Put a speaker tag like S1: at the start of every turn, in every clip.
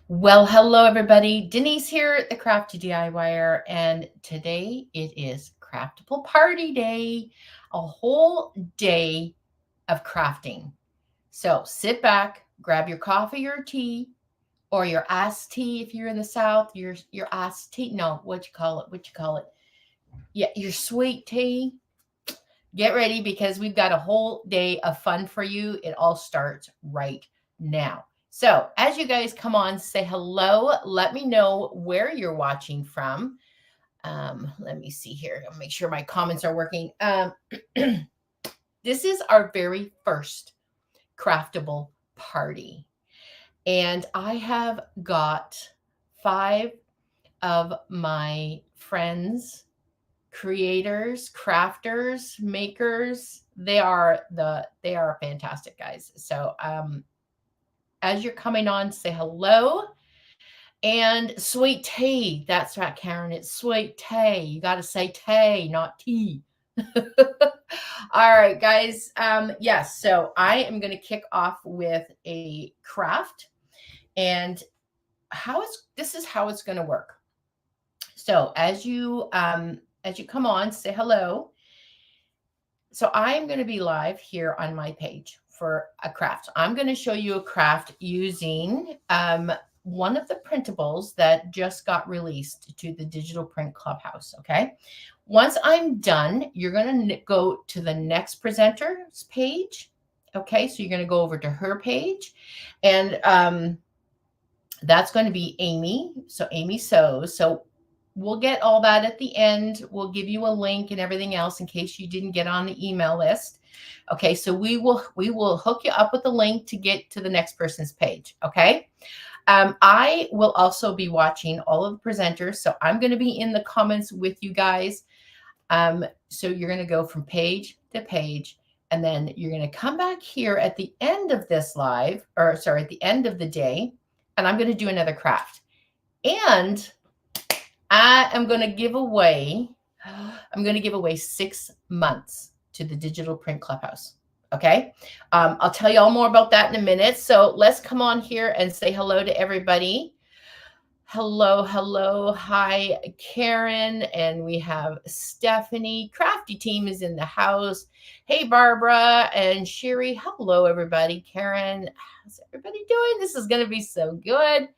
S1: Well, hello everybody. Denise here at the Crafty DIYer, and today it is Craftable Party Day, a whole day of crafting. So sit back, grab your coffee or tea, or your iced tea if you're in the South. Your iced tea. No, what you call it? What you call it? Yeah, your sweet tea. Get ready because we've got a whole day of fun for you. It all starts right now. So, as you guys come on, say hello. Let me know where you're watching from. Let me see here. I'll make sure my comments are working. This is our very first craftable party. And I have got 5 of my friends, creators, crafters, makers. They are fantastic guys. So as you're coming on, say hello. And sweet tea. That's right, Karen. It's sweet tea. You got to say tea, not tea. All right, guys. Yes, so I am going to kick off with a craft, and this is how it's going to work. So as you come on, say hello. So I'm going to be live here on my page for a craft. I'm going to show you a craft using one of the printables that just got released to the Digital Print Clubhouse. Okay. Once I'm done, you're going to go to the next presenter's page. Okay. So you're going to go over to her page, and that's going to be Amy. So Amy sews. So we'll get all that at the end. We'll give you a link and everything else in case you didn't get on the email list. Okay, so we will hook you up with the link to get to the next person's page. Okay. I will also be watching all of the presenters. So I'm going to be in the comments with you guys. So you're going to go from page to page, and then you're going to come back here at the end of this live, or sorry, at the end of the day, and I'm going to do another craft. And I'm going to give away 6 months to the Digital Print Clubhouse. Okay. I'll tell you all more about that in a minute. So let's come on here and say hello to everybody. Hello, hello. Hi, Karen. And we have Stephanie. Crafty team is in the house. Hey, Barbara and Sherry. Hello, everybody. Karen, how's everybody doing? This is going to be so good.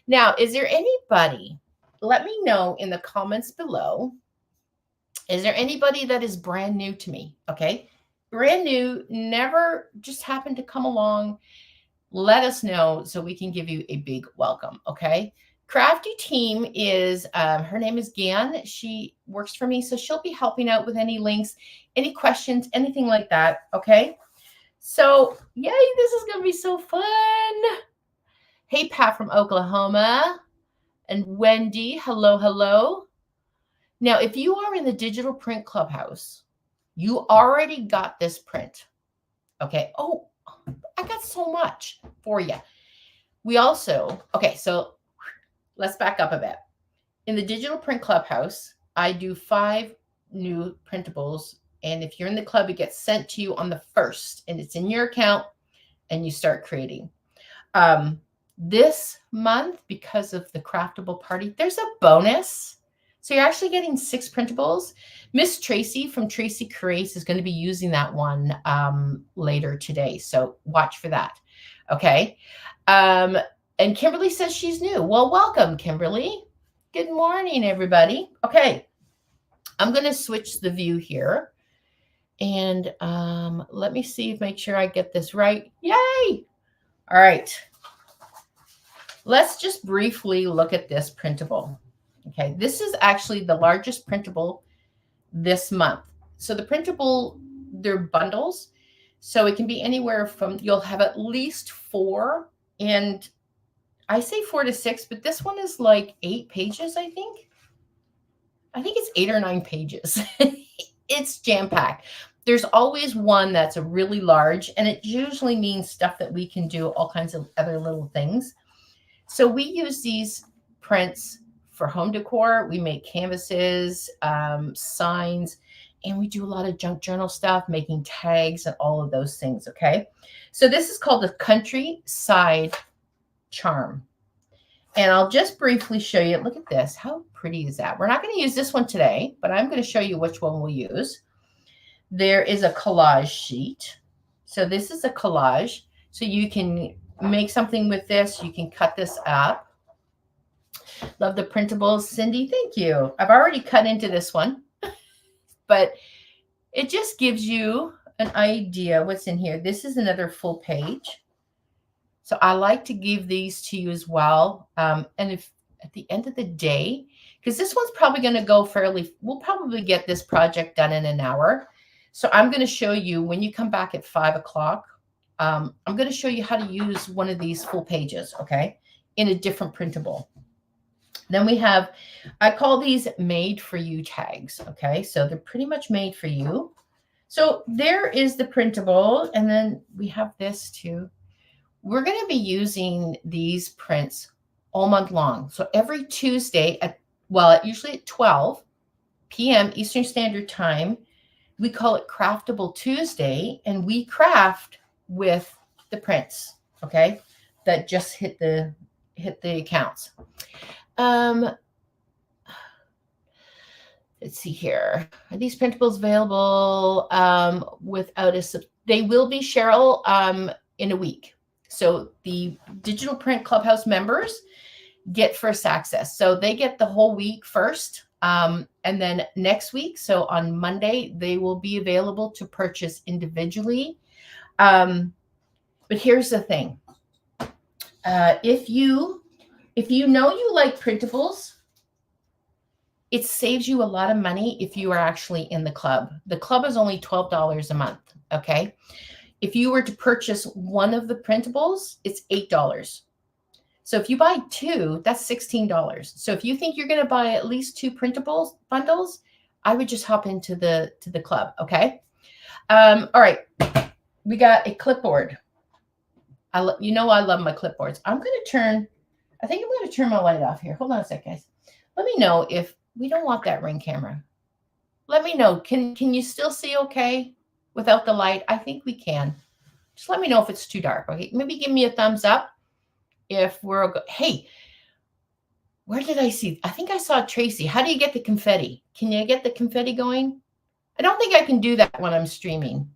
S1: Now, is there anybody? Let me know in the comments below. Is there anybody that is brand new to me? Okay. Brand new, never just happened to come along. Let us know so we can give you a big welcome. Okay. Crafty team is, her name is Gan. She works for me. So she'll be helping out with any links, any questions, anything like that. Okay. So yay, this is going to be so fun. Hey, Pat from Oklahoma. And Wendy, hello, hello. Now, if you are in the Digital Print Clubhouse, you already got this print. Okay. Oh, I got so much for you. We also, okay, so let's back up a bit. In the Digital Print Clubhouse, I do 5 new printables. And if you're in the club, it gets sent to you on the 1st, and it's in your account, and you start creating. This month, because of the Craftable Party, there's a bonus. So you're actually getting 6 printables. Miss Tracy from Tracy Creates is going to be using that one later today. So watch for that. Okay. And Kimberly says she's new. Well, welcome, Kimberly. Good morning, everybody. Okay. I'm going to switch the view here. And let me see, make sure I get this right. Yay. All right. Let's just briefly look at this printable. Okay, this is actually the largest printable this month. So the printable, they're bundles. So it can be anywhere from, you'll have at least 4, and I say 4 to 6, but this one is like 8 pages, I think. I think it's 8 or 9 pages. It's jam-packed. There's always one that's a really large, and it usually means stuff that we can do all kinds of other little things. So we use these prints for home decor. We make canvases, signs, and we do a lot of junk journal stuff, making tags and all of those things. Okay. So this is called the Countryside Charm. And I'll just briefly show you. Look at this. How pretty is that? We're not going to use this one today, but I'm going to show you which one we'll use. There is a collage sheet. So this is a collage. So you can make something with this. You can cut this up. Love the printables. Cindy, thank you. I've already cut into this one, but it just gives you an idea what's in here. This is another full page. So I like to give these to you as well. And if at the end of the day, because this one's probably going to go we'll probably get this project done in an hour. So I'm going to show you when you come back at 5 o'clock, I'm going to show you how to use one of these full pages, okay, in a different printable. Then we have, I call these made for you tags, okay? So they're pretty much made for you. So there is the printable, and then we have this too. We're going to be using these prints all month long. So every Tuesday usually at 12 p.m. Eastern Standard Time, we call it Craftable Tuesday, and we craft with the prints, okay, that just hit the accounts. Let's see here. Are these printables available without they will be, Cheryl, in a week. So the Digital Print Clubhouse members get first access. So they get the whole week first. And then next week, so on Monday, they will be available to purchase individually. But here's the thing. If you know you like printables, it saves you a lot of money if you are actually in the club. The club is only $12 a month, okay? If you were to purchase one of the printables, it's $8. So if you buy two, that's $16. So if you think you're going to buy at least two printables bundles, I would just hop into the club, okay? All right, we got a clipboard. I love my clipboards. I think I'm going to turn my light off here. Hold on a sec, guys. Let me know if we don't want that ring camera. Let me know. Can you still see okay without the light? I think we can. Just let me know if it's too dark, okay? Maybe give me a thumbs up if we're hey, where did I see? I think I saw Tracy. How do you get the confetti? Can you get the confetti going? I don't think I can do that when I'm streaming.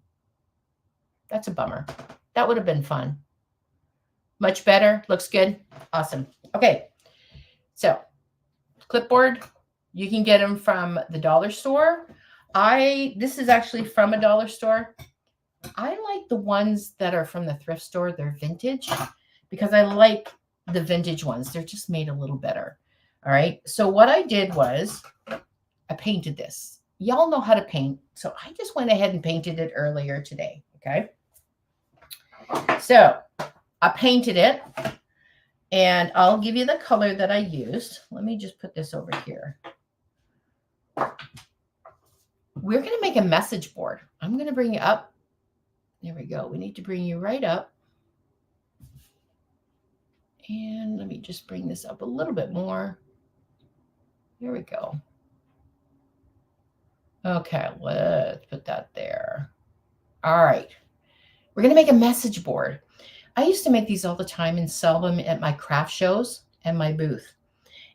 S1: That's a bummer. That would have been fun. Much better. Looks good. Awesome. Okay. So clipboard, you can get them from the dollar store. This is actually from a dollar store. I like the ones that are from the thrift store. They're vintage because I like the vintage ones. They're just made a little better. All right. So what I did was I painted this. Y'all know how to paint. So I just went ahead and painted it earlier today. Okay. So I painted it, and I'll give you the color that I used. Let me just put this over here. We're going to make a message board. I'm going to bring you up. There we go. We need to bring you right up. And let me just bring this up a little bit more. There we go. Okay, let's put that there. All right. We're going to make a message board. I used to make these all the time and sell them at my craft shows and my booth.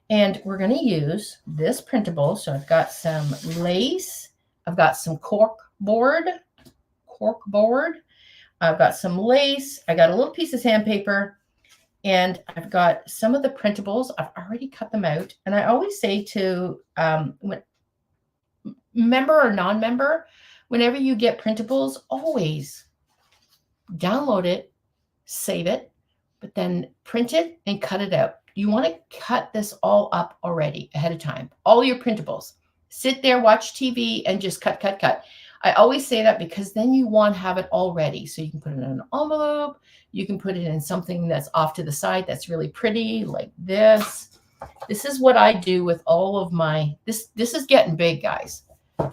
S1: And we're going to use this printable. So I've got some lace. I've got some cork board. I've got some lace. I got a little piece of sandpaper. And I've got some of the printables. I've already cut them out. And I always say to member or non-member, whenever you get printables, always download it, save it, but then print it and cut it out. You want to cut this all up already ahead of time. All your printables. Sit there, watch TV, and just cut. I always say that because then you want to have it all ready. So you can put it in an envelope. You can put it in something that's off to the side that's really pretty, like this. This is what I do with all of my, this is getting big, guys.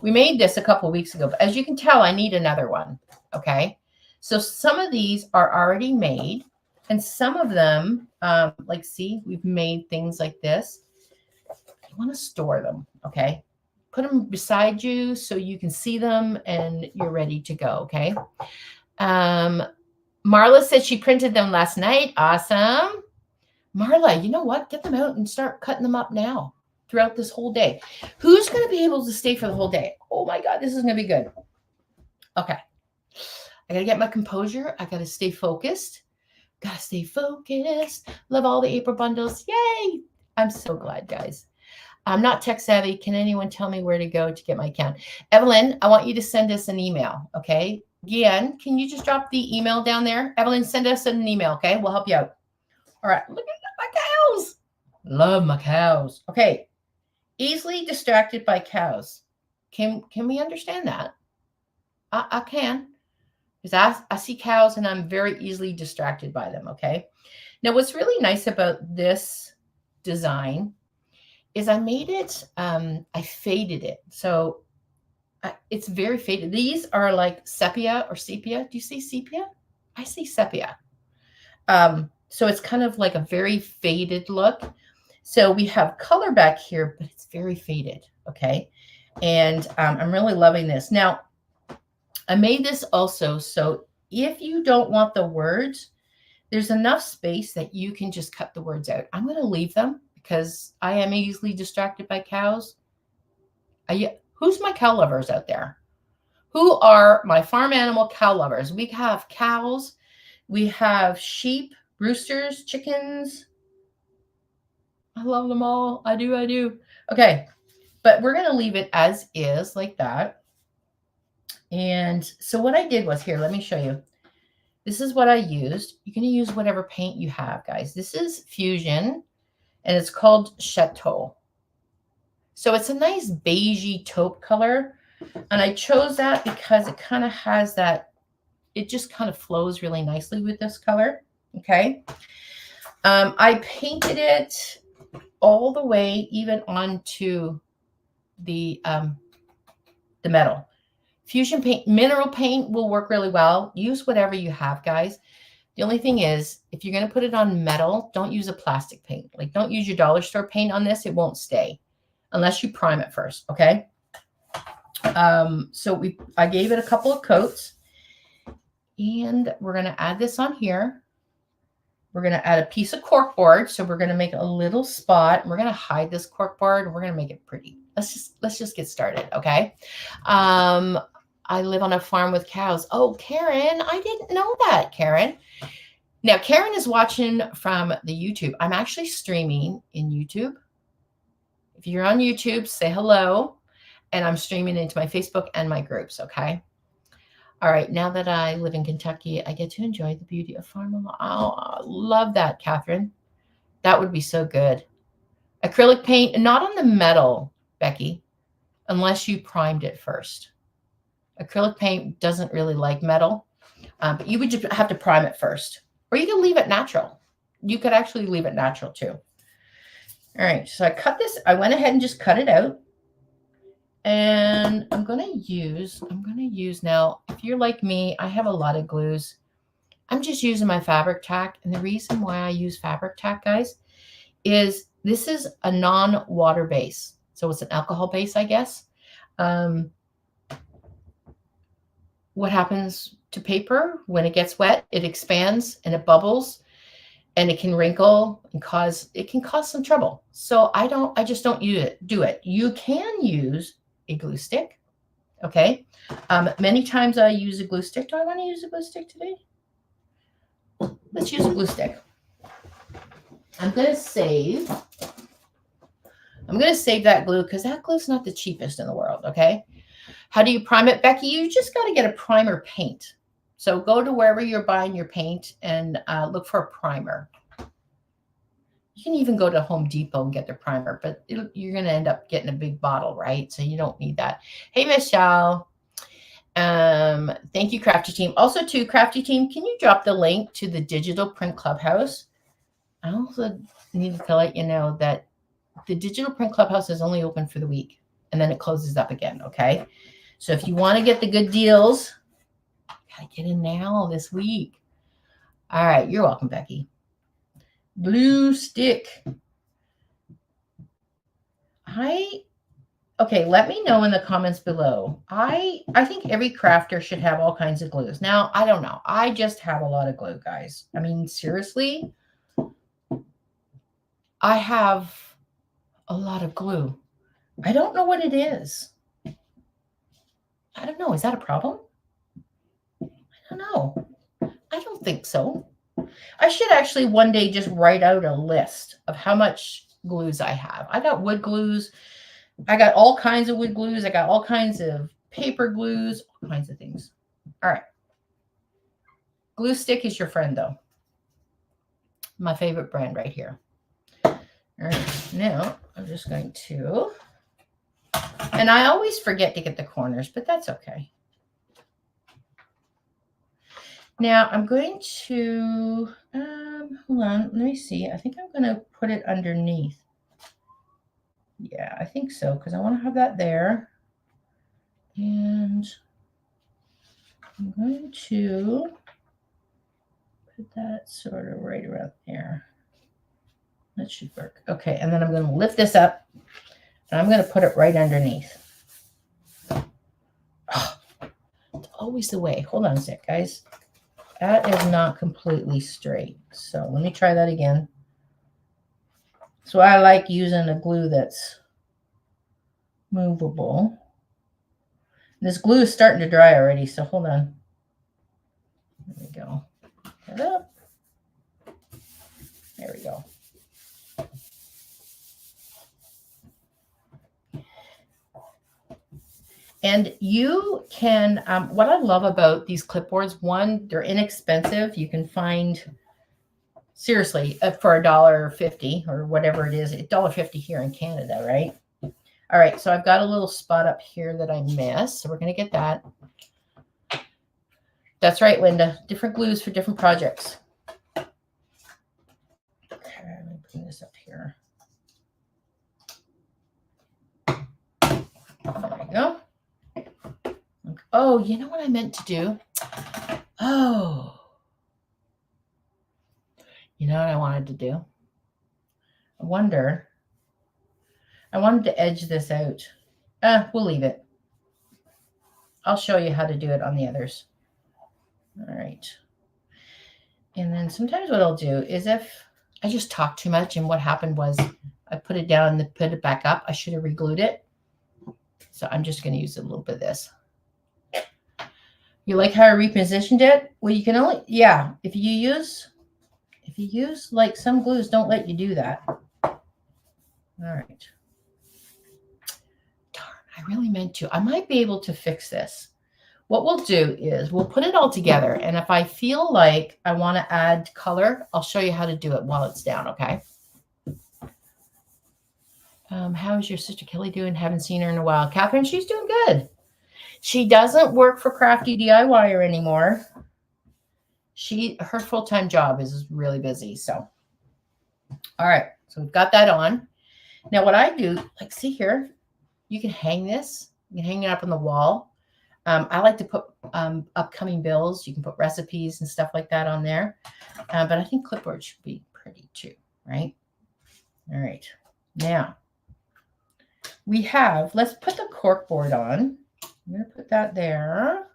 S1: We made this a couple of weeks ago, but as you can tell, I need another one, okay? So some of these are already made, and some of them, like, see, we've made things like this. You want to store them, okay? Put them beside you so you can see them and you're ready to go, okay? Marla said she printed them last night. Awesome. Marla, you know what? Get them out and start cutting them up now throughout this whole day. Who's going to be able to stay for the whole day? Oh my God, this is going to be good. Okay. I got to get my composure. I got to stay focused. Got to stay focused. Love all the April bundles. Yay. I'm so glad, guys. I'm not tech savvy. Can anyone tell me where to go to get my account? Evelyn, I want you to send us an email, okay? Gian, can you just drop the email down there? Evelyn, send us an email, okay? We'll help you out. All right, look at my cows. Love my cows. Okay, easily distracted by cows. Can we understand that? I can, because I see cows and I'm very easily distracted by them, okay? Now, what's really nice about this design is I made it, I faded it. So it's very faded. These are like sepia or sepia. Do you say sepia? I say sepia. So it's kind of like a very faded look. So we have color back here, but it's very faded. Okay. And I'm really loving this. Now, I made this also so if you don't want the words, there's enough space that you can just cut the words out. I'm going to leave them because I am easily distracted by cows. Who's my cow lovers out there? Who are my farm animal cow lovers? We have cows. We have sheep, roosters, chickens. I love them all. I do. Okay, but we're going to leave it as is like that. And so what I did was here, let me show you. This is what I used. You're going to use whatever paint you have, guys. This is Fusion, and it's called Chateau. So it's a nice beigey taupe color. And I chose that because it kind of has that, it just kind of flows really nicely with this color. Okay. I painted it all the way even onto the metal. Fusion paint, mineral paint will work really well. Use whatever you have, guys. The only thing is, if you're going to put it on metal, don't use a plastic paint. Like, don't use your dollar store paint on this. It won't stay unless you prime it first. Okay. So I gave it a couple of coats, and we're going to add this on here. We're going to add a piece of cork board. So we're going to make a little spot. We're going to hide this cork board, and we're going to make it pretty. Let's just get started. Okay. I live on a farm with cows. Oh, Karen, I didn't know that, Karen. Now, Karen is watching from the YouTube. I'm actually streaming in YouTube. If you're on YouTube, say hello. And I'm streaming into my Facebook and my groups, okay? All right, now that I live in Kentucky, I get to enjoy the beauty of farm. Oh, I love that, Catherine. That would be so good. Acrylic paint, not on the metal, Becky, unless you primed it first. Acrylic paint doesn't really like metal, but you would just have to prime it first. Or you can leave it natural. You could actually leave it natural too. All right, so I cut this. I went ahead and just cut it out. And I'm going to use now, if you're like me, I have a lot of glues. I'm just using my fabric tack. And the reason why I use fabric tack, guys, is this is a non-water base. So it's an alcohol base, I guess. What happens to paper when it gets wet? It expands and it bubbles and it can wrinkle and it can cause some trouble. So I just don't do it. You can use a glue stick. Okay. Many times I use a glue stick. Do I want to use a glue stick today? Let's use a glue stick. I'm going to save that glue because that glue is not the cheapest in the world. Okay. How do you prime it, Becky? You just got to get a primer paint. So go to wherever you're buying your paint and look for a primer. You can even go to Home Depot and get the primer, but you're going to end up getting a big bottle, right? So you don't need that. Hey, Michelle. Thank you, Crafty Team. Also, too, Crafty Team, can you drop the link to the Digital Print Clubhouse? I also needed to let you know that the Digital Print Clubhouse is only open for the week, and then it closes up again, okay? So if you want to get the good deals, gotta get in now this week. All right, you're welcome, Becky. Blue stick. Okay, let me know in the comments below. I think every crafter should have all kinds of glues. Now, I don't know. I just have a lot of glue, guys. I mean, seriously. I have a lot of glue. I don't know what it is. I don't know. Is that a problem? I don't know. I don't think so. I should actually one day just write out a list of how much glues I have. I got wood glues. I got all kinds of wood glues. I got all kinds of paper glues, all kinds of things. All right. Glue stick is your friend, though. My favorite brand right here. All right. Now I'm just going to, and I always forget to get the corners, but that's okay. Now I'm going to, hold on, let me see. I think I'm going to put it underneath. Yeah, I think so, because I want to have that there. And I'm going to put that sort of right around there. That should work. Okay, and then I'm going to lift this up, and I'm going to put it right underneath. Oh, it's always the way. Hold on a sec, guys. That is not completely straight. So let me try that again. So I like using a glue that's movable. This glue is starting to dry already, so hold on. There we go. Get it up. There we go. And you can, what I love about these clipboards, one, they're inexpensive. You can find, seriously, for $1.50 or whatever it is, $1.50 here in Canada, right? All right, so I've got a little spot up here that I missed, so we're going to get that. That's right, Linda. Different glues for different projects. Okay, let me bring this up here. There we go. Oh, you know what I meant to do? Oh. You know what I wanted to do? I wanted to edge this out. We'll leave it. I'll show you how to do it on the others. All right. And then sometimes what I'll do is if I just talk too much and what happened was I put it down and then put it back up. I should have re-glued it. So I'm just going to use a little bit of this. You like how I repositioned it? Well, you can only, yeah, if you use like some glues don't let you do that. All right. Darn, I really meant to. I might be able to fix this. What we'll do is we'll put it all together. And if I feel like I want to add color, I'll show you how to do it while it's down, okay? How's your sister Kelly doing? Haven't seen her in a while. Catherine, she's doing good. She doesn't work for Crafty DIYer anymore. Her full-time job is really busy. So, all right. So we've got that on. Now what I do, like see here, you can hang this. You can hang it up on the wall. I like to put upcoming bills. You can put recipes and stuff like that on there. But I think clipboard should be pretty too, right? All right. Now, let's put the cork board on. I'm going to put that there.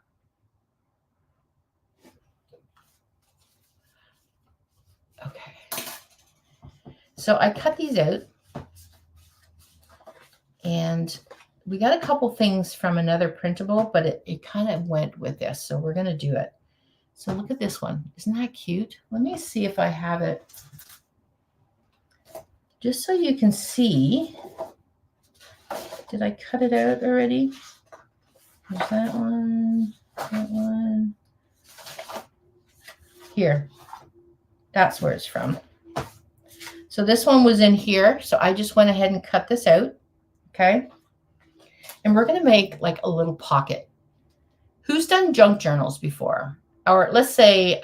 S1: Okay. So I cut these out. And we got a couple things from another printable, but it kind of went with this. So we're going to do it. So look at this one. Isn't that cute? Let me see if I have it. Just so you can see. Did I cut it out already? There's that one. That one. Here. That's where it's from. So this one was in here. So I just went ahead and cut this out. Okay. And we're going to make like a little pocket. Who's done junk journals before? Or let's say,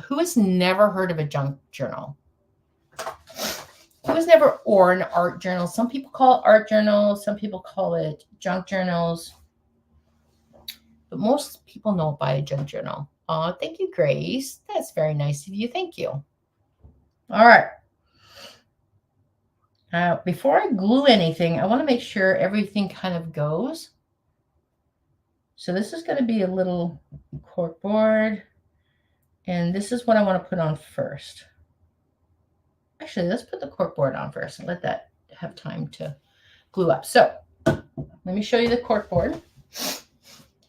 S1: who has never heard of a junk journal? Who has never, or an art journal? Some people call it art journals. Some people call it junk journals. But most people know it by a junk journal. Oh, thank you, Grace. That's very nice of you. Thank you. All right. Before I glue anything, I want to make sure everything kind of goes. So this is going to be a little cork board. And this is what I want to put on first. I Actually, let's put the corkboard on first and let that have time to glue up. So let me show you the corkboard.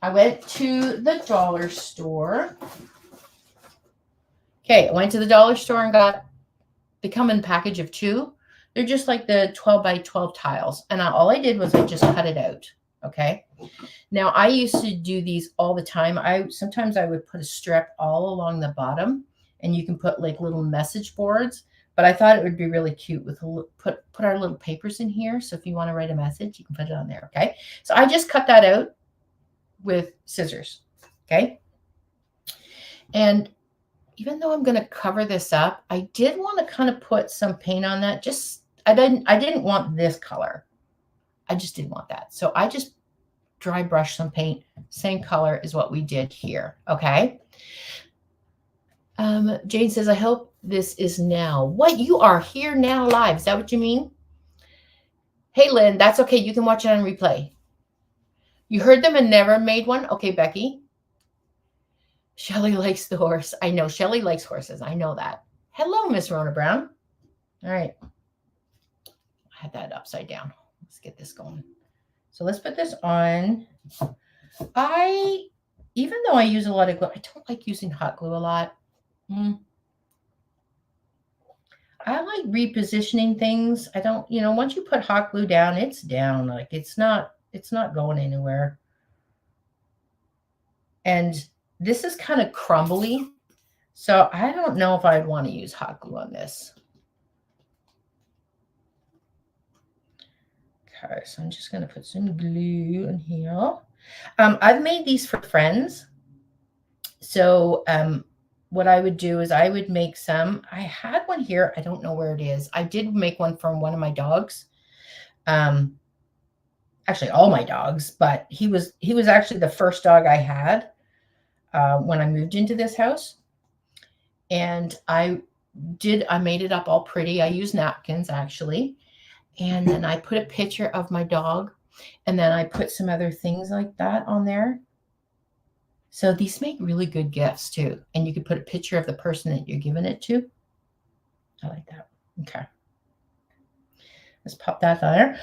S1: I went to the dollar store. Okay, I went to the dollar store and got, they come in a package of 2. They're just like the 12 by 12 tiles. And all I did was I just cut it out. Okay. Now I used to do these all the time. Sometimes I would put a strip all along the bottom, and you can put like little message boards, but I thought it would be really cute with put our little papers in here. So if you want to write a message, you can put it on there. Okay. So I just cut that out with scissors. Okay. And even though I'm going to cover this up, I did want to kind of put some paint on that. I didn't want this color. I just didn't want that. So I just dry brush some paint. Same color is what we did here. Okay. Jane says, I hope this is now. What? You are here now live. Is that what you mean? Hey, Lynn, that's okay. You can watch it on replay. You heard them and never made one? Okay, Becky. Shelly likes the horse. I know. Shelly likes horses. I know that. Hello, Miss Rona Brown. All right. I had that upside down. Let's get this going. So let's put this on. Even though I use a lot of glue, I don't like using hot glue a lot. I like repositioning things. I don't, once you put hot glue down, it's down. Like it's not going anywhere. And this is kind of crumbly. So I don't know if I'd want to use hot glue on this. Okay, so I'm just going to put some glue in here. I've made these for friends. So what I would do is I would make some. I had one here. I don't know where it is. I did make one from one of my dogs. Actually, all my dogs, but he was actually the first dog I had when I moved into this house. And I made it up all pretty. I used napkins, actually. And then I put a picture of my dog, and then I put some other things like that on there. So these make really good gifts too. And you could put a picture of the person that you're giving it to. I like that. Okay. Let's pop that on there.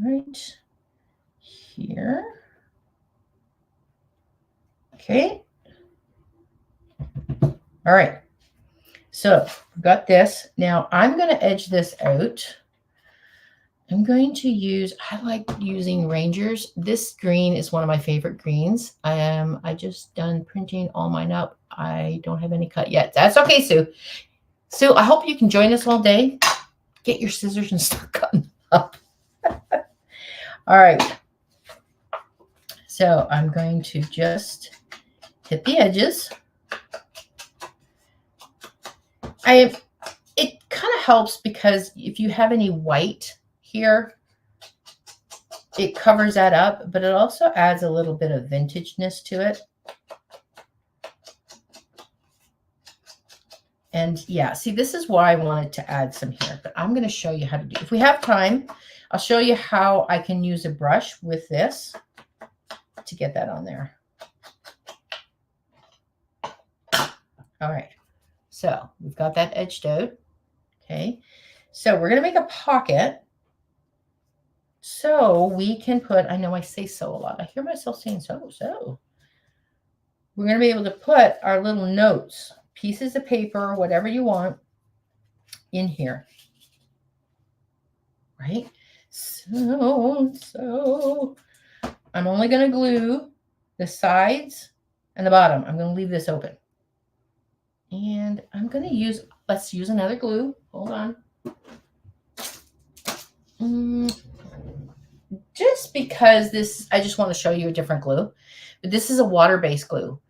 S1: Right here. Okay. All right. So we've got this. Now I'm going to edge this out. I'm going to use, I like using Rangers. This green is one of my favorite greens. I just done printing all mine up. I don't have any cut yet. That's okay, Sue. Sue, I hope you can join us all day. Get your scissors and start cutting up. All right. So I'm going to just hit the edges. It kind of helps because if you have any white here, it covers that up, but it also adds a little bit of vintageness to it. And yeah, see, this is why I wanted to add some here, but I'm going to show you how to do it. If we have time, I'll show you how I can use a brush with this to get that on there. All right. So we've got that edged out. Okay. So we're going to make a pocket so we can put, I know I say so a lot. I hear myself saying so. We're going to be able to put our little notes, pieces of paper, whatever you want in here. Right? So I'm only going to glue the sides and the bottom. I'm going to leave this open. And I'm going to let's use another glue. Hold on. Just because I just want to show you a different glue. But this is a water-based glue.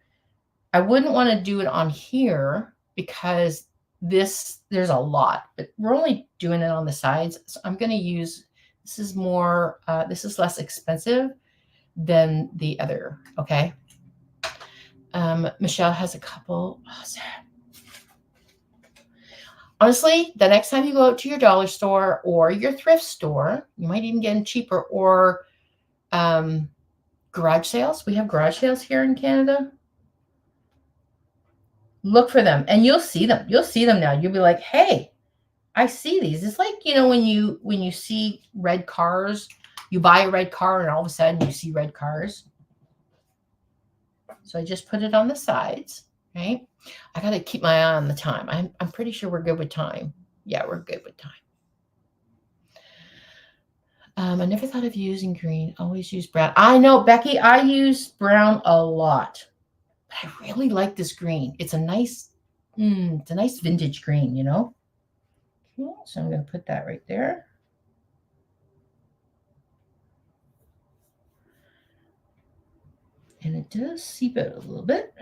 S1: I wouldn't want to do it on here because there's a lot. But we're only doing it on the sides. So I'm going to use, this is less expensive than the other, okay? Michelle has a couple. Oh, Sarah. Honestly, the next time you go out to your dollar store or your thrift store, you might even get them cheaper, or garage sales. We have garage sales here in Canada. Look for them and you'll see them. You'll see them now. You'll be like, hey, I see these. It's like, when you see red cars, you buy a red car and all of a sudden you see red cars. So I just put it on the sides, right? I got to keep my eye on the time. I'm pretty sure we're good with time. Yeah, we're good with time. I never thought of using green. Always use brown. I know, Becky, I use brown a lot. But I really like this green. It's a nice vintage green, Okay, so I'm going to put that right there. And it does seep out a little bit.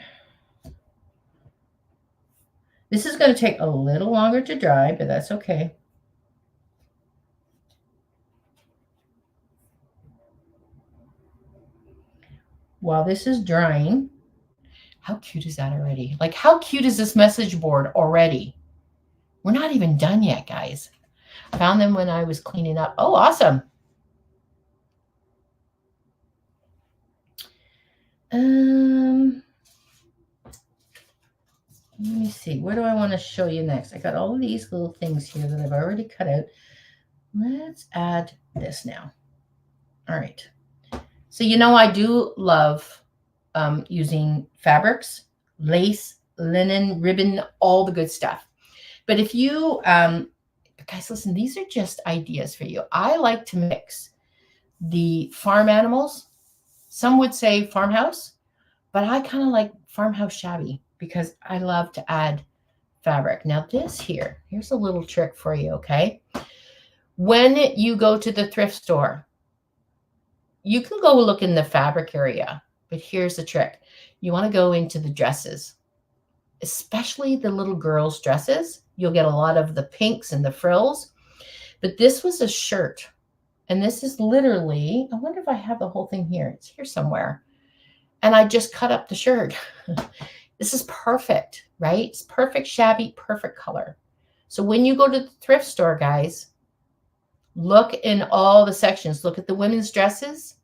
S1: This is going to take a little longer to dry, but that's okay. While this is drying, how cute is that already? Like, how cute is this message board already? We're not even done yet, guys. I found them when I was cleaning up. Oh, awesome. Let me see. Where do I want to show you next? I got all of these little things here that I've already cut out. Let's add this now. All right. So, I do love using fabrics, lace, linen, ribbon, all the good stuff. But if you, guys, listen, these are just ideas for you. I like to mix the farm animals. Some would say farmhouse, but I kind of like farmhouse shabby because I love to add fabric. Now here's a little trick for you, okay? When you go to the thrift store, you can go look in the fabric area, but here's the trick. You want to go into the dresses, especially the little girls' dresses. You'll get a lot of the pinks and the frills, but this was a shirt. And this is literally, I wonder if I have the whole thing here. It's here somewhere. And I just cut up the shirt. This is perfect, right? It's perfect shabby, perfect color. So when you go to the thrift store, guys, look in all the sections. Look at the women's dresses.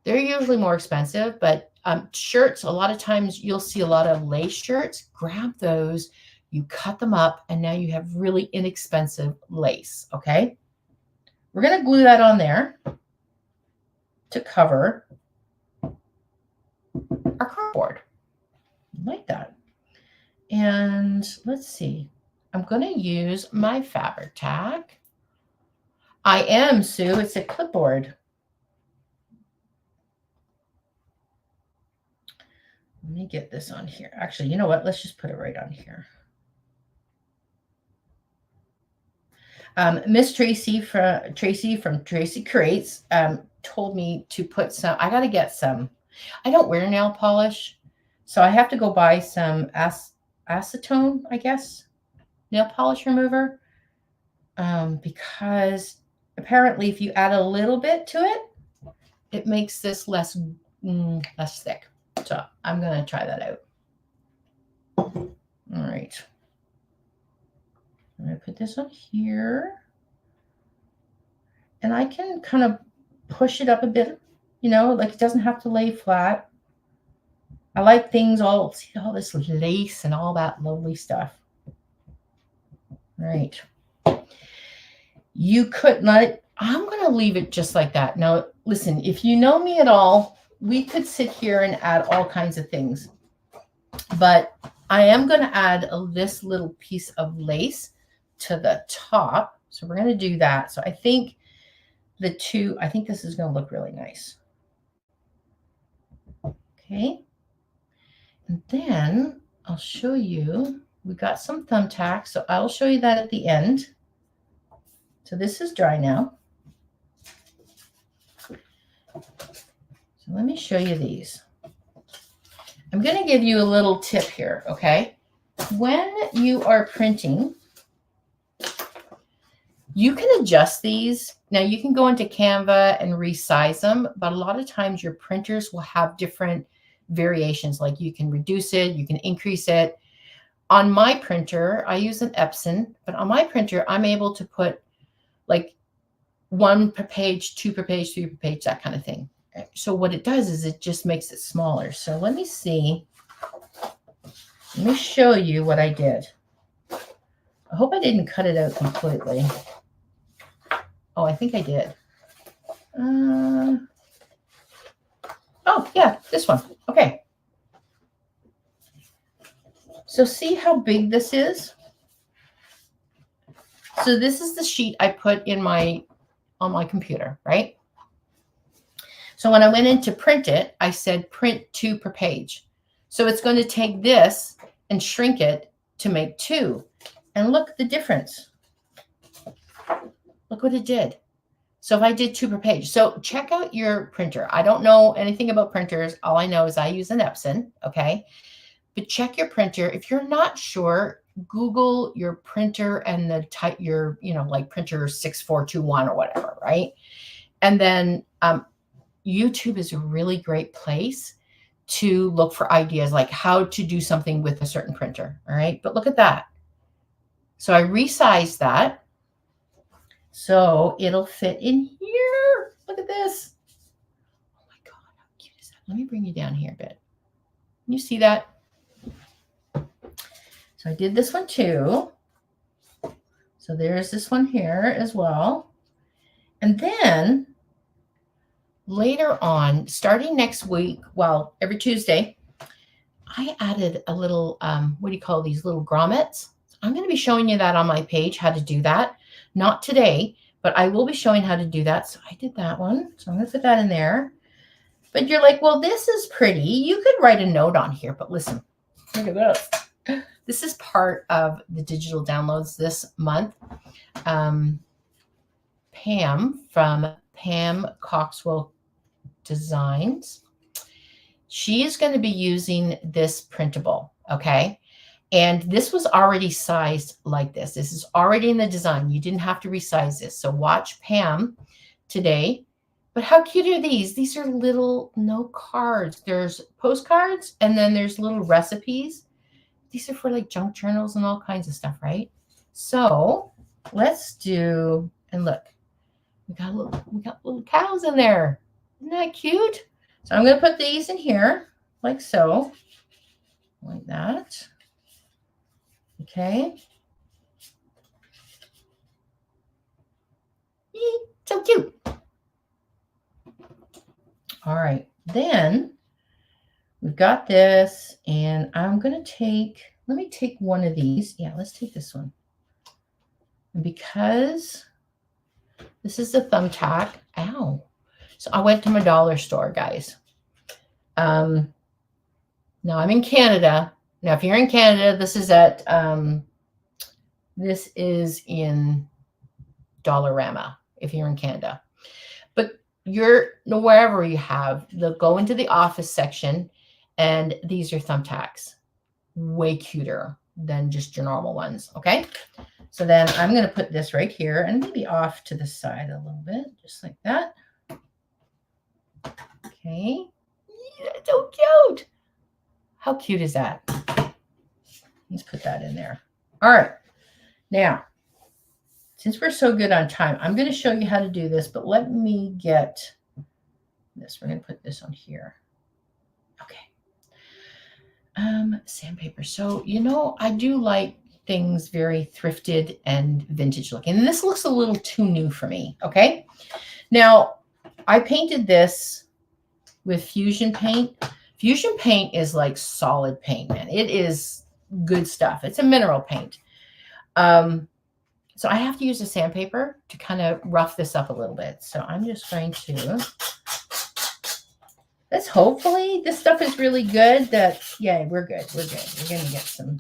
S1: They're usually more expensive, but shirts, a lot of times you'll see a lot of lace shirts. Grab those, you cut them up, and now you have really inexpensive lace, okay? We're going to glue that on there to cover our cardboard, like that. And let's see. I'm going to use my fabric tack. I am, Sue. It's a clipboard. Let me get this on here. Actually, you know what? Let's just put it right on here. Miss Tracy from Tracy Creates told me to put some. I got to get some. I don't wear nail polish, so I have to go buy some acetone, I guess, nail polish remover, because apparently if you add a little bit to it, it makes this less thick. So I'm going to try that out. All right. I'm going to put this on here. And I can kind of push it up a bit, like it doesn't have to lay flat. I like things see all this lace and all that lovely stuff. All right. You could I'm going to leave it just like that. Now, listen, if you know me at all, we could sit here and add all kinds of things. But I am going to add this little piece of lace to the top. So we're going to do that. So I think this is going to look really nice. Okay. And then I'll show you, we got some thumbtacks. So I'll show you that at the end. So this is dry now. So let me show you these. I'm going to give you a little tip here, okay? When you are printing, you can adjust these. Now you can go into Canva and resize them, but a lot of times your printers will have different variations. Like you can reduce it, you can increase it. On my printer, I use an Epson, but on my printer, I'm able to put like 1 per page, 2 per page, 3 per page, that kind of thing. So what it does is it just makes it smaller. So let me see Let me show you what I did. I hope I didn't cut it out completely. Oh, I think I did. Oh, yeah, this one. Okay. So see how big this is? So this is the sheet I put in on my computer, right? So when I went in to print it, I said print 2 per page. So it's going to take this and shrink it to make 2. And look the difference. Look what it did. So if I did 2 per page, so check out your printer. I don't know anything about printers. All I know is I use an Epson, okay? But check your printer. If you're not sure, Google your printer and the type, your, like printer 6421 or whatever, right? And then YouTube is a really great place to look for ideas like how to do something with a certain printer, all right? But look at that. So I resized that so it'll fit in here. Look at this. Oh my God, how cute is that? Let me bring you down here a bit. Can you see that? So I did this one too. So there's this one here as well. And then later on, starting next week, well, every Tuesday, I added a little, what do you call these little grommets? So I'm going to be showing you that on my page, how to do that. Not today, but I will be showing how to do that. So I did that one. So I'm going to put that in there. But you're like, well, this is pretty. You could write a note on here, but listen, look at this. This is part of the digital downloads this month. Pam from Pam Coxwell Designs. She is going to be using this printable, okay? And this was already sized like this. This is already in the design. You didn't have to resize this. So watch Pam today. But how cute are these? These are little note cards. There's postcards, and then there's little recipes. These are for like junk journals and all kinds of stuff, right? So let's do, and look, we got little cows in there. Isn't that cute? So I'm going to put these in here like so, like that. Okay. So cute. All right. Then we've got this, and I'm going to let me take one of these. Yeah, let's take this one. And because this is the thumbtack, ow. So I went to my dollar store, guys. Now I'm in Canada. Now, if you're in Canada, this is in Dollarama, if you're in Canada. But wherever you have, they'll go into the office section, and these are thumbtacks. Way cuter than just your normal ones, okay? So then I'm going to put this right here and maybe off to the side a little bit, just like that. Okay. Yeah, so cute. How cute is that? Let's put that in there. All right. Now, since we're so good on time, I'm going to show you how to do this, but let me get this. We're going to put this on here. Okay. Sandpaper. So, I do like things very thrifted and vintage looking. And this looks a little too new for me. Okay. Now, I painted this with Fusion paint. Fusion paint is like solid paint, man. It is good stuff. It's a mineral paint. So I have to use a sandpaper to kind of rough this up a little bit. So I'm just going to, hopefully this stuff is really good yeah, we're good. We're good. We're going to get some.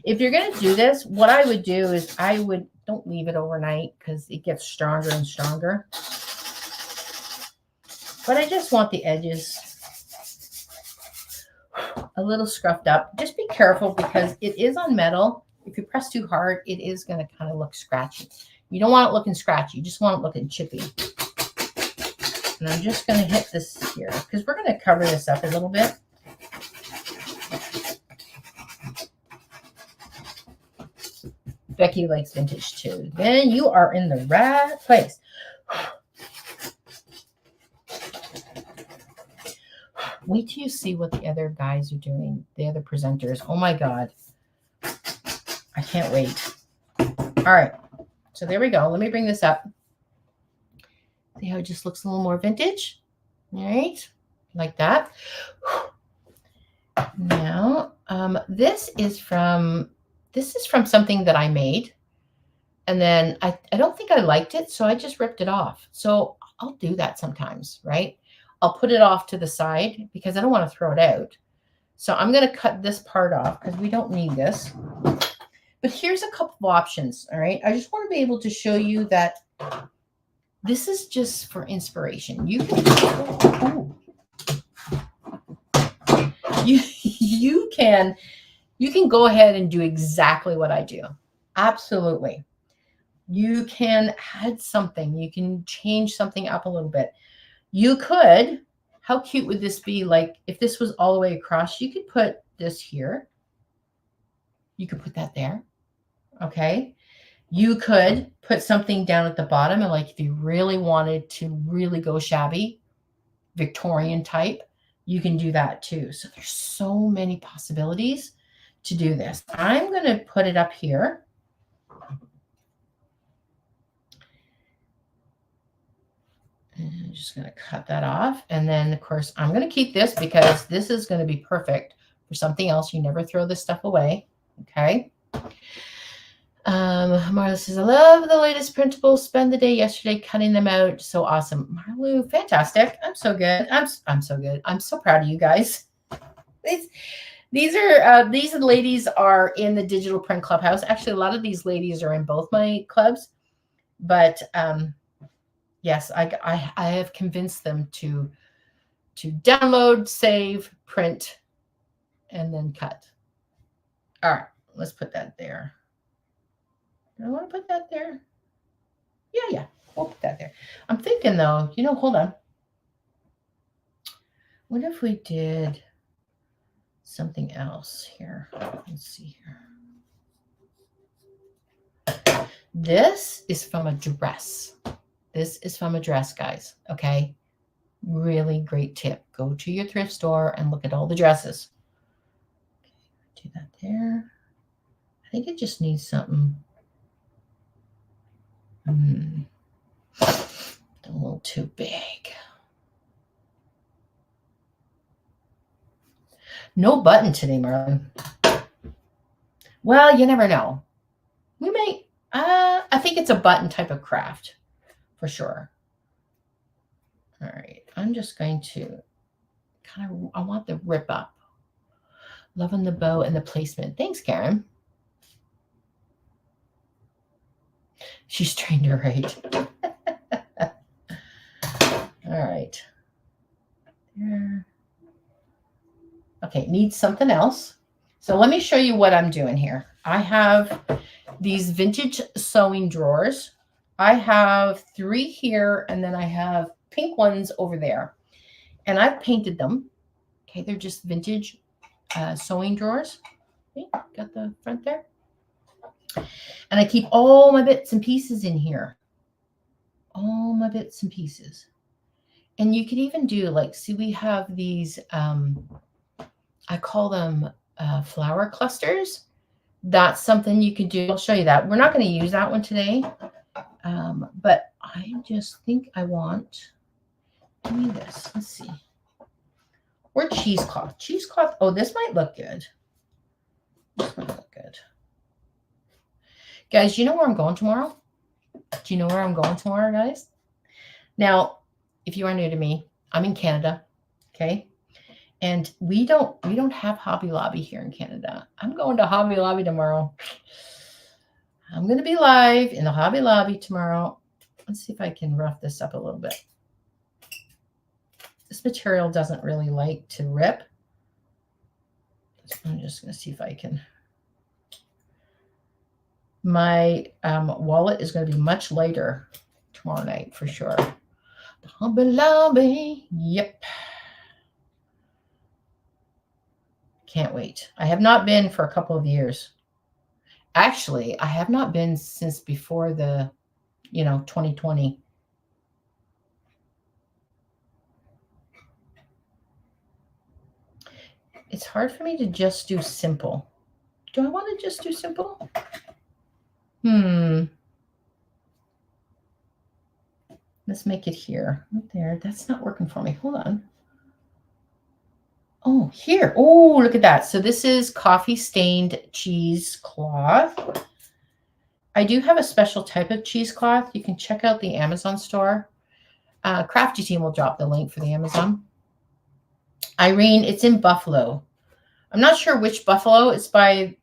S1: If you're going to do this, what I would do is don't leave it overnight because it gets stronger and stronger. But I just want the edges a little scruffed up. Just be careful because it is on metal. If you press too hard, it is going to kind of look scratchy. You don't want it looking scratchy. You just want it looking chippy. And I'm just going to hit this here because we're going to cover this up a little bit. Becky likes vintage too. Then you are in the right place. Wait till you see what the other guys are doing, the other presenters. Oh my God. I can't wait. All right. So there we go. Let me bring this up. See how it just looks a little more vintage? All right. Like that. Now, this is from something that I made. And then I don't think I liked it, so I just ripped it off. So I'll do that sometimes, right? I'll put it off to the side because I don't want to throw it out. So I'm going to cut this part off because we don't need this. But here's a couple of options, all right? I just want to be able to show you that this is just for inspiration. You can you can go ahead and do exactly what I do. Absolutely. You can add something. You can change something up a little bit. You could, how cute would this be? Like if this was all the way across, you could put this here. You could put that there. Okay. You could put something down at the bottom. And like if you really wanted to really go shabby, Victorian type, you can do that too. So there's so many possibilities to do this. I'm going to put it up here. And I'm just going to cut that off. And then, of course, I'm going to keep this because this is going to be perfect for something else. You never throw this stuff away. Okay. Marla says, I love the latest printables. Spend the day yesterday cutting them out. So awesome. Marlu, fantastic. I'm so good. I'm so good. I'm so proud of you guys. These ladies are in the digital print clubhouse. Actually, a lot of these ladies are in both my clubs, but yes, I have convinced them to download, save, print, and then cut. All right, let's put that there. Do I want to put that there? Yeah, we'll put that there. I'm thinking though, hold on. What if we did something else here? Let's see here. This is from a dress. This is from a dress, guys. Okay. Really great tip. Go to your thrift store and look at all the dresses. Okay, do that there. I think it just needs something. A little too big. No button today, Marlon. Well, you never know. We may, I think it's a button type of craft for sure. All right. I'm just going to I want the rip up. Loving the bow and the placement. Thanks, Karen. She's trained her right. All right. There. Okay, needs something else. So let me show you what I'm doing here. I have these vintage sewing drawers. I have 3 here, and then I have pink ones over there. And I've painted them. Okay, they're just vintage sewing drawers. Okay, got the front there. And I keep all my bits and pieces in here. All my bits and pieces. And you could even do like, see, we have these, I call them flower clusters. That's something you could do. I'll show you that. We're not going to use that one today. But I just think I want, give me this. Let's see. Or cheesecloth. Cheesecloth. Oh, this might look good. This might look good. Guys, you know where I'm going tomorrow? Do you know where I'm going tomorrow, guys? Now, if you are new to me, I'm in Canada, okay? And we don't have Hobby Lobby here in Canada. I'm going to Hobby Lobby tomorrow. I'm going to be live in the Hobby Lobby tomorrow. Let's see if I can rough this up a little bit. This material doesn't really like to rip. I'm just going to see if I can. My wallet is going to be much lighter tomorrow night for sure. The Hobby Lobby. Yep. Can't wait. I have not been for a couple of years. Actually, I have not been since before the, 2020. It's hard for me to just do simple. Do I want to just do simple? Let's make it here. Right there. That's not working for me. Hold on. Oh, here. Oh, look at that. So this is coffee stained cheesecloth. I do have a special type of cheesecloth. You can check out the Amazon store. Crafty Team will drop the link for the Amazon. Irene, it's in Buffalo. I'm not sure which Buffalo. It's by,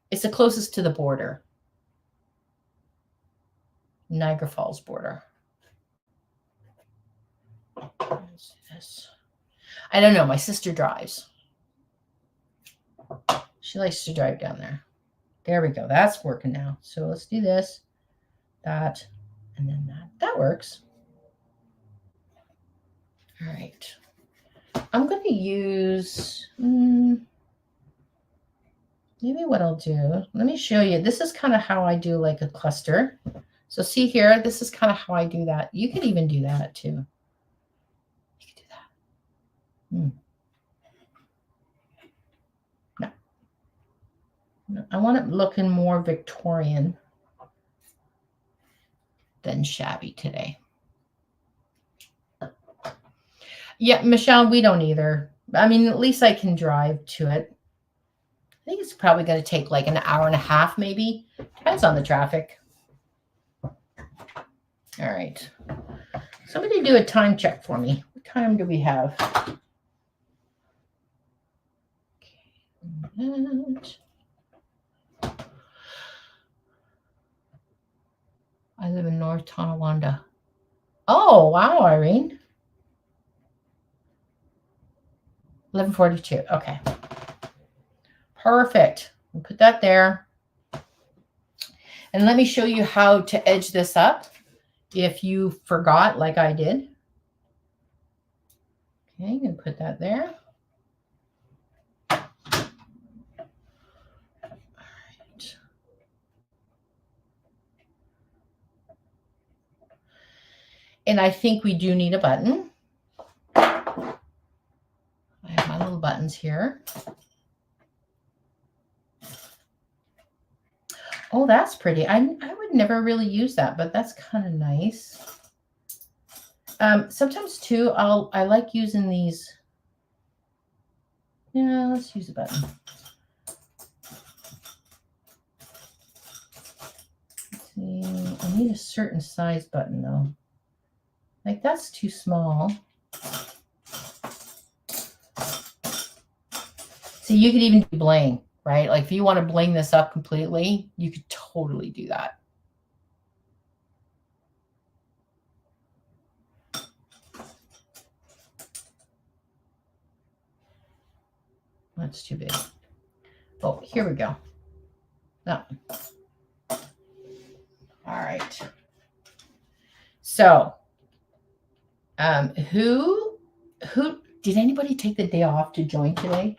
S1: it's the closest to the border. Niagara Falls border. Let's do this. I don't know. My sister drives. She likes to drive down there. There we go. That's working now. So let's do this, that, and then that. That works. All right. I'm going to use, maybe what I'll do, let me show you. This is kind of how I do like a cluster. So see here, this is kind of how I do that. You could even do that too. You could do that. No, I want it looking more Victorian than shabby today. Yeah, Michelle, we don't either. I mean, at least I can drive to it. I think it's probably going to take like an hour and a half, maybe. Depends on the traffic. All right. Somebody do a time check for me. What time do we have? Okay. I live in North Tonawanda. Oh, wow, Irene. 11:42. Okay. Perfect. We'll put that there. And let me show you how to edge this up if you forgot like I did. Okay, I'm going to put that there. All right. And I think we do need a button. I have my little buttons here. Oh, that's pretty. I would never really use that, but that's kind of nice. Sometimes too, I like using these. Yeah, let's use a button. Let's see, I need a certain size button though. Like that's too small. See, you could even do bling, right? Like if you want to bling this up completely, you could totally do that. That's too big. Oh, here we go. That one. All right. So, who did anybody take the day off to join today?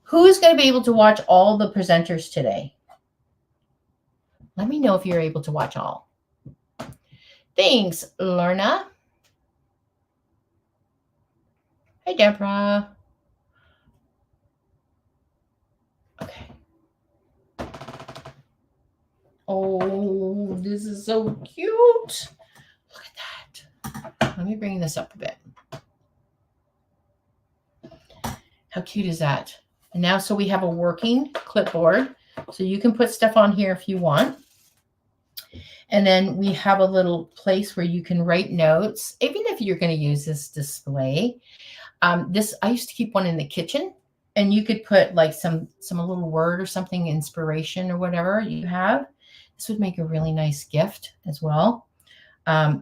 S1: Who's going to be able to watch all the presenters today? Let me know if you're able to watch all. Thanks, Lorna. Hey, Deborah. Okay. Oh, this is so cute. Look at that. Let me bring this up a bit. How cute is that? And now, so we have a working clipboard. So you can put stuff on here if you want. And then we have a little place where you can write notes, even if you're going to use this display. I used to keep one in the kitchen, and you could put like some little word or something, inspiration or whatever you have. This would make a really nice gift as well.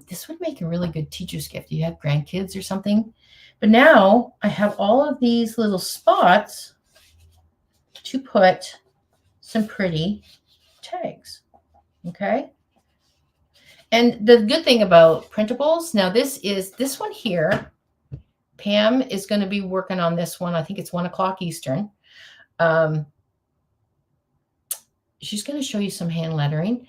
S1: This would make a really good teacher's gift. You have grandkids or something. But now I have all of these little spots to put some pretty tags. Okay. And the good thing about printables, now this one here, Pam is going to be working on this one. I think it's 1 o'clock Eastern. She's going to show you some hand lettering,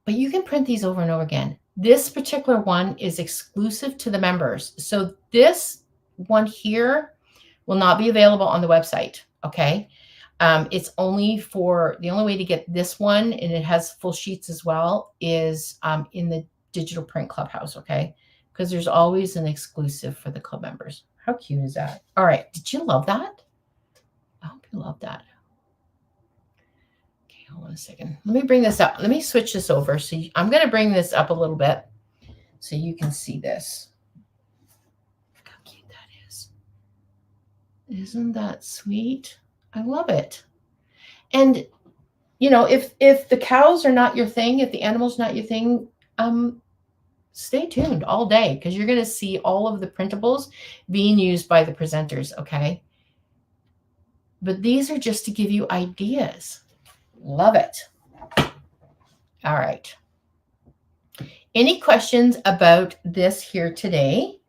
S1: but you can print these over and over again. This particular one is exclusive to the members. So this one here will not be available on the website. Okay. It's only for the only way to get this one, and it has full sheets as well, is in the digital print clubhouse. Okay. Because there's always an exclusive for the club members. How cute is that? All right. Did you love that? I hope you love that. Okay, hold on a second. Let me bring this up. Let me switch this over. So I'm going to bring this up a little bit so you can see this. Look how cute that is. Isn't that sweet? I love it. And, you know, if the cows are not your thing, if the animal's not your thing, stay tuned all day because you're going to see all of the printables being used by the presenters, okay? But these are just to give you ideas. Love it. All right. Any questions about this here today?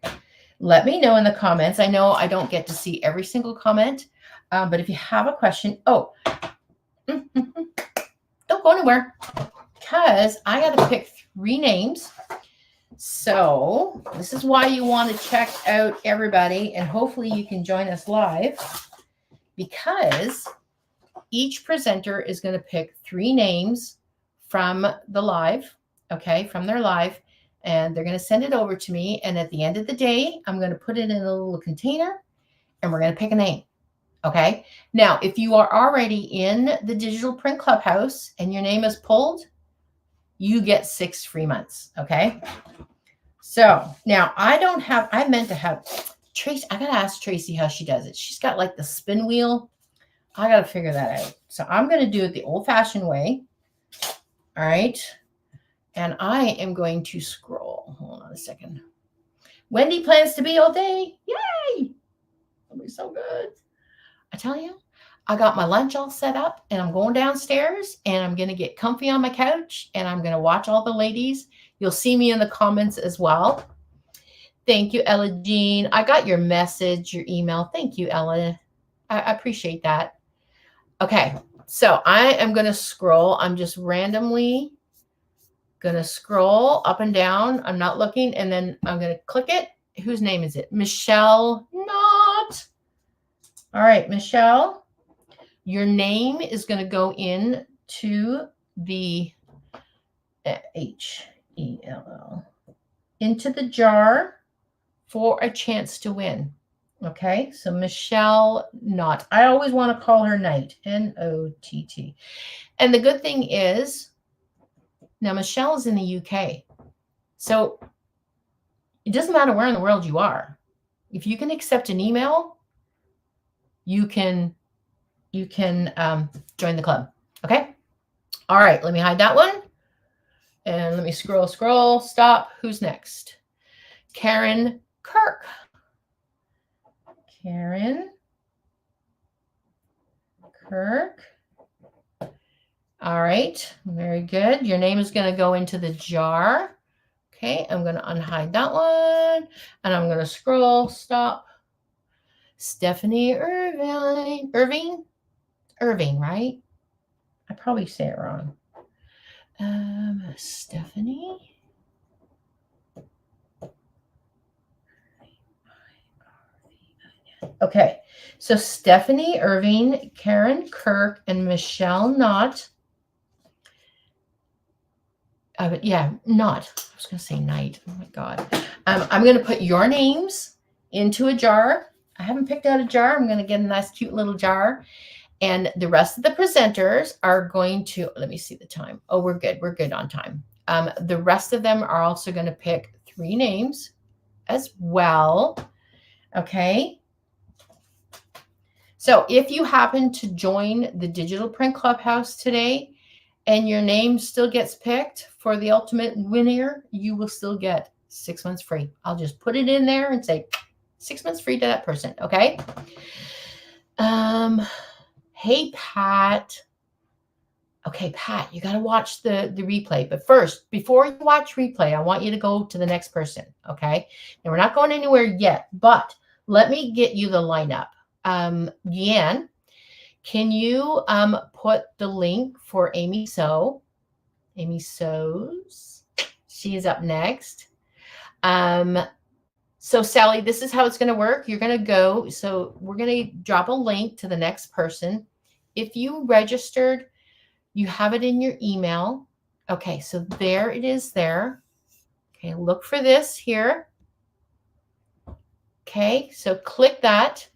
S1: Let me know in the comments. I know I don't get to see every single comment, but if you have a question, don't go anywhere because I got to pick 3 names. So this is why you want to check out everybody, and hopefully you can join us live because each presenter is going to pick 3 names from the live, okay, from their live, and they're going to send it over to me. And at the end of the day, I'm going to put it in a little container and we're going to pick a name. Okay. Now, if you are already in the digital print clubhouse and your name is pulled, you get 6 free months. Okay. So now I meant to have Tracy. I got to ask Tracy how she does it. She's got like the spin wheel. I got to figure that out. So I'm going to do it the old fashioned way. All right. And I am going to scroll. Hold on a second. Wendy plans to be all day. Yay. That'll be so good. I tell you, I got my lunch all set up and I'm going downstairs and I'm going to get comfy on my couch and I'm going to watch all the ladies. You'll see me in the comments as well. Thank you, Ella Jean. I got your message, your email. Thank you, Ella. I appreciate that. Okay, so I am going to scroll. I'm just randomly going to scroll up and down. I'm not looking, and then I'm going to click it. Whose name is it? Michelle Not. All right, Michelle, your name is going to go in to the HELL into the jar for a chance to win. Okay, so Michelle Not. I always want to call her Knight, N-O-T-T. And the good thing is, now Michelle is in the UK. So it doesn't matter where in the world you are. If you can accept an email, you can join the club. Okay. All right. Let me hide that one. And let me scroll, stop. Who's next? Karen Kirk. Karen Kirk. All right. Very good. Your name is going to go into the jar. Okay. I'm going to unhide that one. And I'm going to scroll, stop. Stephanie Irving, right? I probably say it wrong. Stephanie. Okay, so Stephanie Irving, Karen Kirk, and Michelle Not. Not. I was going to say Knight. Oh my God. I'm going to put your names into a jar. I haven't picked out a jar. I'm going to get a nice, cute little jar. And the rest of the presenters are going to, let me see the time. Oh, we're good. We're good on time. The rest of them are also going to pick 3 names as well. Okay. So if you happen to join the Digital Print Clubhouse today and your name still gets picked for the ultimate winner, you will still get 6 months free. I'll just put it in there and say 6 months free to that person. Okay. Hey, Pat. Okay, Pat, you got to watch the replay. But first, before you watch replay, I want you to go to the next person. Okay. And we're not going anywhere yet, but let me get you the lineup. Deanne, can you put the link for Amy So? Amy So's. She is up next. So Sally, this is how it's going to work. You're going to go. So we're going to drop a link to the next person. If you registered, you have it in your email. Okay, so there it is there. Okay, look for this here. Okay, so click that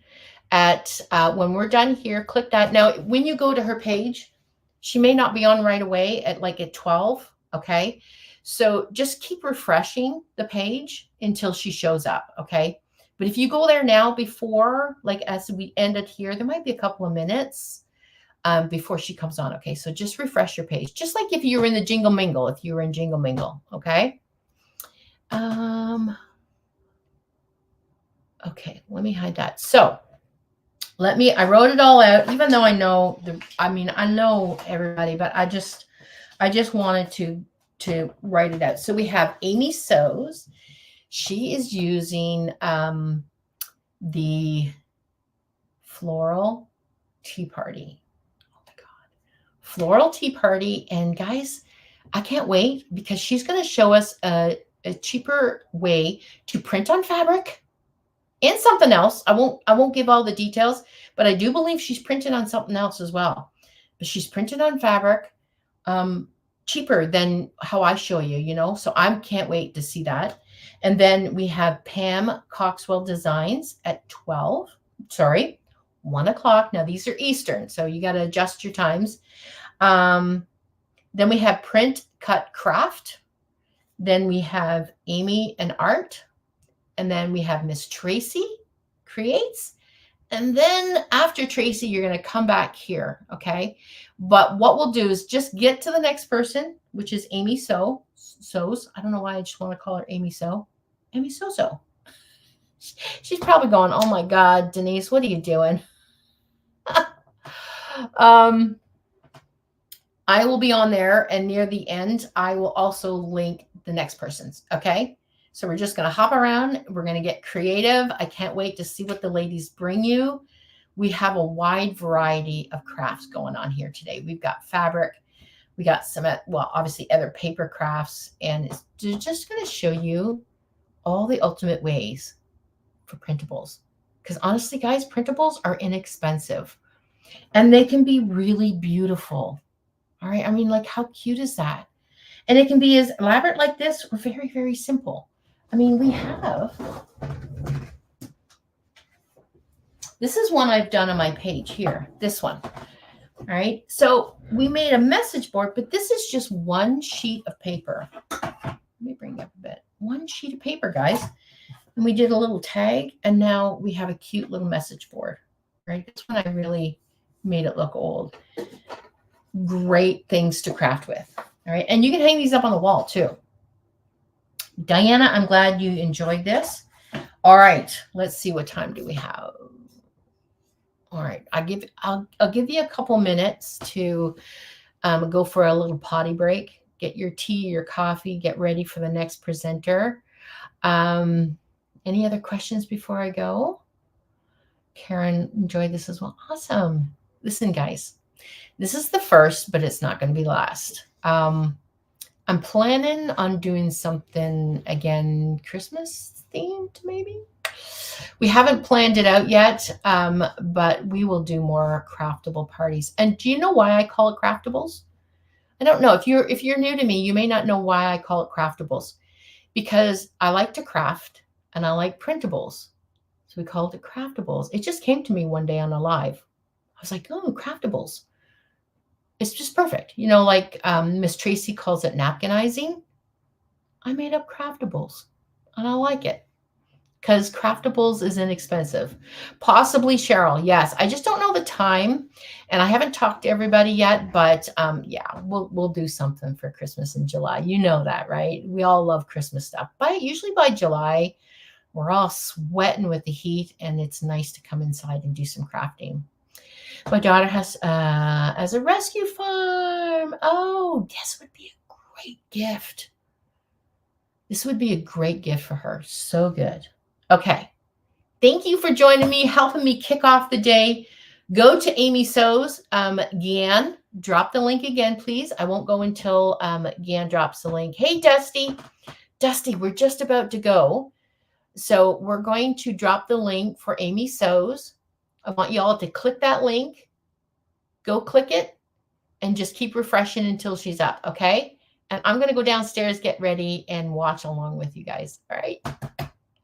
S1: at when we're done here, click that. Now, when you go to her page, she may not be on right away at 12. Okay, so just keep refreshing the page until she shows up. Okay, but if you go there now before, like as we ended here, there might be a couple of minutes before she comes on. Okay, so just refresh your page, just like if you were in the Jingle Mingle, if you were in Jingle Mingle. Okay. Okay, let me hide that. So I wrote it all out, even though I know I know everybody, but I just wanted to write it out. So we have Amy Sews. She is using the Floral Tea Party. Oh my God. Floral Tea Party. And guys, I can't wait because she's going to show us a cheaper way to print on fabric and something else. I won't give all the details, but I do believe she's printed on something else as well. But she's printed on fabric, cheaper than how I show you, you know. So I can't wait to see that. And then we have Pam Coxwell Designs at 1 o'clock. Now these are Eastern, so you got to adjust your times. Then we have Print Cut Craft. Then we have Amy and Art. And then we have Miss Tracy Creates. And then after Tracy, you're going to come back here. Okay. But what we'll do is just get to the next person, which is Amy Sews. I don't know why I just want to call her Amy Sew. Amy So. She's probably going, oh my God, Denise, what are you doing? I will be on there, and near the end, I will also link the next person's. Okay. So we're just going to hop around. We're going to get creative. I can't wait to see what the ladies bring you. We have a wide variety of crafts going on here today. We've got fabric. We got some, well, obviously other paper crafts. And it's just going to show you all the ultimate ways for printables. Because honestly, guys, printables are inexpensive. And they can be really beautiful. All right. I mean, like, how cute is that? And it can be as elaborate like this or very, very simple. I mean, we have, this is one I've done on my page here, this one. All right. So we made a message board, but this is just one sheet of paper. Let me bring it up a bit. One sheet of paper, guys. And we did a little tag, and now we have a cute little message board. Right. This one I really made it look old. Great things to craft with. All right. And you can hang these up on the wall too. Diana, I'm glad you enjoyed this. All right. Let's see, what time do we have? All right. I'll give you a couple minutes to go for a little potty break. Get your tea, your coffee, get ready for the next presenter. Any other questions before I go? Karen enjoyed this as well. Awesome. Listen, guys, this is the first, but it's not going to be last. I'm planning on doing something again, Christmas themed, maybe. We haven't planned it out yet, but we will do more craftable parties. And do you know why I call it craftables? I don't know. If you're new to me, you may not know why I call it craftables, because I like to craft and I like printables. So we called it craftables. It just came to me one day on a live. I was like, oh, craftables. It's just perfect. You know, like Miss Tracy calls it napkinizing. I made up craftables and I like it because craftables is inexpensive. Possibly Cheryl. Yes. I just don't know the time and I haven't talked to everybody yet, but yeah, we'll do something for Christmas in July. You know that, right? We all love Christmas stuff. Usually by July, we're all sweating with the heat and it's nice to come inside and do some crafting. My daughter has as a rescue farm. Oh, this would be a great gift. This would be a great gift for her. So good. Okay. Thank you for joining me, helping me kick off the day. Go to Amy Sews. Gian, drop the link again, please. I won't go until Gian drops the link. Hey, Dusty. Dusty, we're just about to go. So we're going to drop the link for Amy Sews. I want you all to click that link, go click it, and just keep refreshing until she's up, okay? And I'm going to go downstairs, get ready, and watch along with you guys. All right.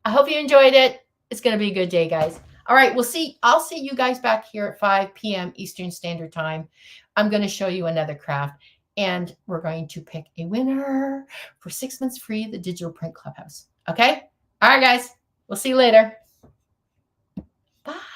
S1: I hope you enjoyed it. It's going to be a good day, guys. All right. I'll see you guys back here at 5 p.m. Eastern Standard Time. I'm going to show you another craft, and we're going to pick a winner for 6 months free of the Digital Print Clubhouse. Okay. All right, guys. We'll see you later. Bye.